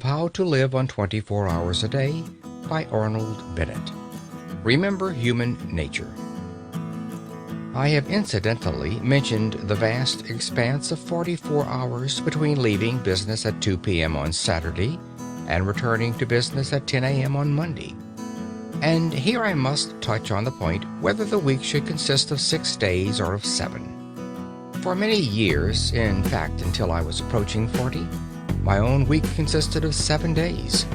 How to Live on 24 Hours a Day by Arnold Bennett. Remember human nature. I have incidentally mentioned the vast expanse of 44 hours between leaving business at 2 p.m. on Saturday and returning to business at 10 a.m. on Monday. And here I must touch on the point whether the week should consist of 6 days or of 7. For many years, in fact until I was approaching 40, my own week consisted of 7 days.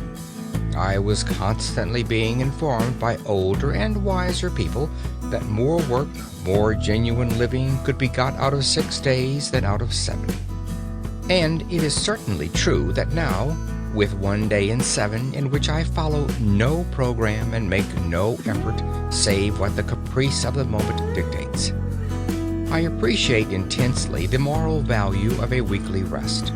I was constantly being informed by older and wiser people that more work, more genuine living could be got out of 6 days than out of 7. And it is certainly true that now, with 1 day in 7 in which I follow no program and make no effort save what the caprice of the moment dictates, I appreciate intensely the moral value of a weekly rest.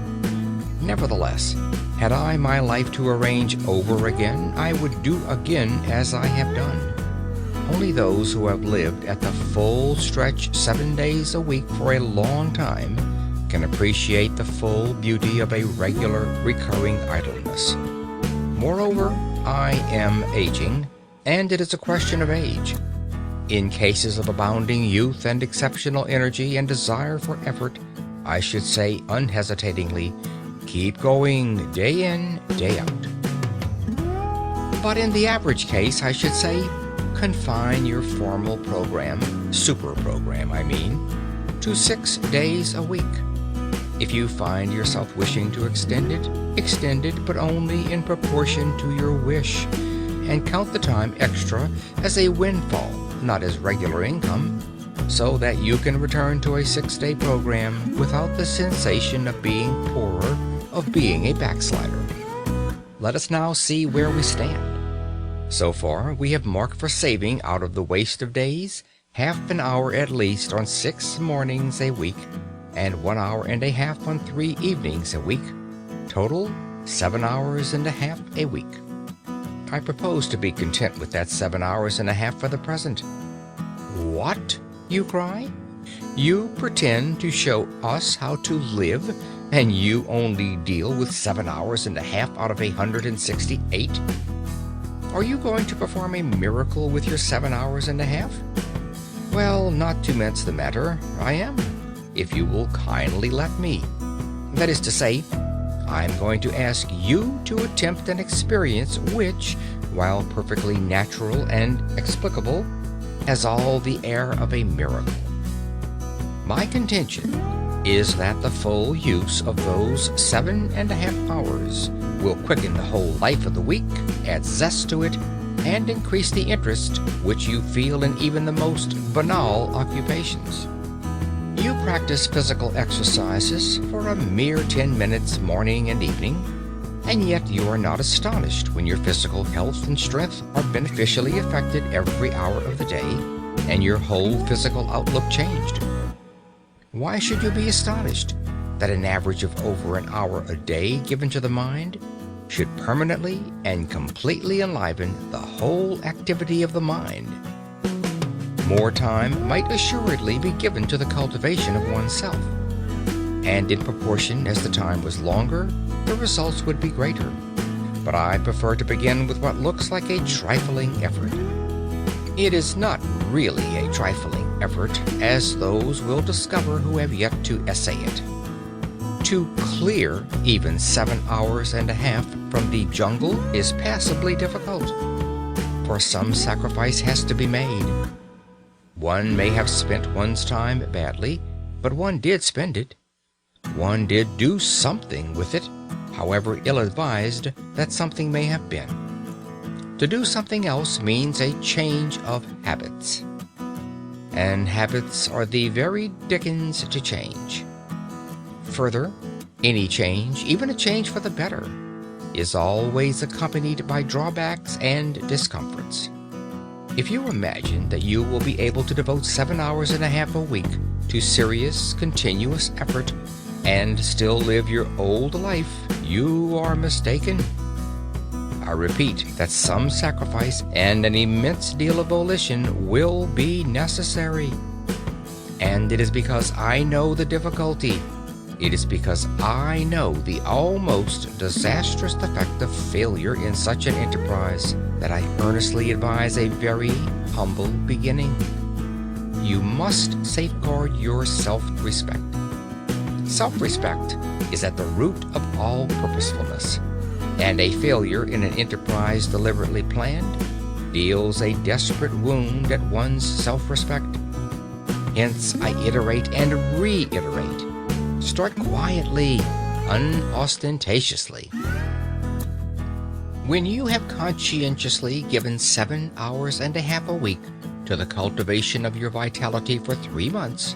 Nevertheless, had I my life to arrange over again, I would do again as I have done. Only those who have lived at the full stretch 7 days a week for a long time can appreciate the full beauty of a regular, recurring idleness. Moreover, I am aging, and it is a question of age. In cases of abounding youth and exceptional energy and desire for effort, I should say unhesitatingly, keep going day in, day out. But in the average case, I should say, confine your formal program, super program I mean, to 6 days a week. If you find yourself wishing to extend it, but only in proportion to your wish, and count the time extra as a windfall, not as regular income, so that you can return to a 6-day program without the sensation of being poorer, of being a backslider. Let us now see where we stand. So far, we have marked for saving out of the waste of days half an hour at least on 6 mornings a week and 1 hour and a half on 3 evenings a week. Total, 7 hours and a half a week. I propose to be content with that 7 hours and a half for the present. What? You cry? You pretend to show us how to live, and you only deal with 7 hours and a half out of 168? Are you going to perform a miracle with your 7 hours and a half? Well, not to mince the matter, I am, if you will kindly let me. That is to say, I'm going to ask you to attempt an experience which, while perfectly natural and explicable, has all the air of a miracle. My contention is that the full use of those 7.5 hours will quicken the whole life of the week, add zest to it, and increase the interest which you feel in even the most banal occupations. You practice physical exercises for a mere 10 minutes morning and evening, and yet you are not astonished when your physical health and strength are beneficially affected every hour of the day, and your whole physical outlook changed. Why should you be astonished that an average of over an hour a day given to the mind should permanently and completely enliven the whole activity of the mind? More time might assuredly be given to the cultivation of oneself, and in proportion as the time was longer, the results would be greater. But I prefer to begin with what looks like a trifling effort. It is not really a trifling effort, as those will discover who have yet to essay it. To clear even 7 hours and a half from the jungle is passably difficult, for some sacrifice has to be made. One may have spent one's time badly, but one did spend it. One did do something with it, however ill-advised that something may have been. To do something else means a change of habits. And habits are the very dickens to change. Further, any change, even a change for the better, is always accompanied by drawbacks and discomforts. If you imagine that you will be able to devote 7 hours and a half a week to serious, continuous effort and still live your old life, you are mistaken. I repeat that some sacrifice and an immense deal of volition will be necessary. And it is because I know the difficulty, It is because I know the almost disastrous effect of failure in such an enterprise that I earnestly advise a very humble beginning. You must safeguard your self-respect. Self-respect is at the root of all purposefulness, and a failure in an enterprise deliberately planned deals a desperate wound at one's self-respect. Hence, I iterate and reiterate. Start quietly, unostentatiously. When you have conscientiously given 7 hours and a half a week to the cultivation of your vitality for 3 months,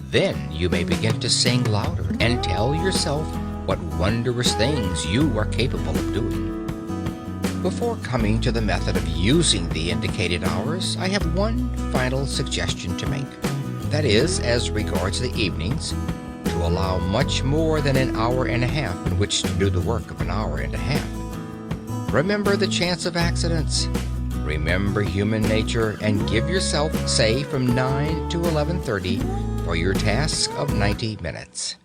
then you may begin to sing louder and tell yourself what wondrous things you are capable of doing. Before coming to the method of using the indicated hours, I have one final suggestion to make. That is, as regards the evenings, to allow much more than an hour and a half in which to do the work of an hour and a half. Remember the chance of accidents. Remember human nature, and give yourself, say, from 9 to 11:30 for your task of 90 minutes.